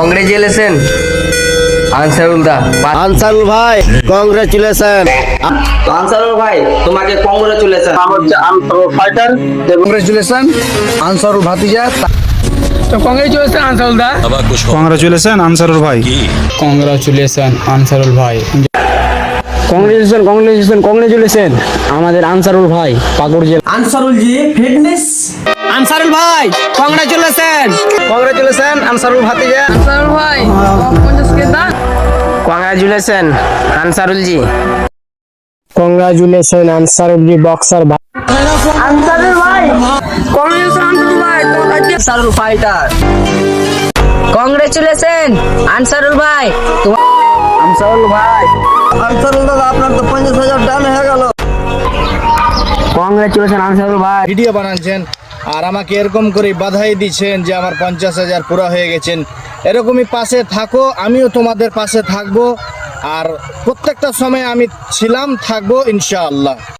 Congratulation Ansarul দা। আনসারুল ভাই congratulation. Ansarul ভাই তোমাকে কংগ্রেচুলেশন। হচ্ছে আনসারুল ফাইটার। কংগ্রেচুলেশন আনসারুল ভাতিজা। তো কংগ্রেচুলেশন আনসারুল দা। কংগ্রাচুলেশন আনসারুল ভাই। কংগ্রেচুলেশন আনসারুল ভাই। কংগ্রেচুলেশন আমাদের আনসারুল ভাই পাকুড় জেলা। আনসারুল জি ফিটনেস। আনসারুল ভাই কংগ্রেচুলেশন। কংগ্রেচুলেশন আনসারুল ভাতিজা। আনসারুল ভাই 50 দা। কংগ্রেচুলেশন আনসারুল জি। কংগ্রেচুলেশন আনসারুল জি বক্সার ভাই। আনসারুল ভাই কংগ্রেচুলেশন আনসারুল ভাই তোমাকে আনসারুল ফাইটার। কংগ্রেচুলেশন আনসারুল ভাই। আনসারুল ভাই। আনসারুল দাদা আপনার তো 50,000 ডান হয়ে গেল। কংগ্রেচুলেশন আনসারুল ভাই। ভিডিও বানাচ্ছেন আর আমাকে এরকম করে বাধাই দিচ্ছেন যে আমার 50,000 পুরো হয়ে গেছেন। এরকমই পাশে থাকো, আমিও তোমাদের পাশে থাকবো। আর প্রত্যেকটা সময় আমি ছিলাম, থাকবো ইনশাআল্লাহ।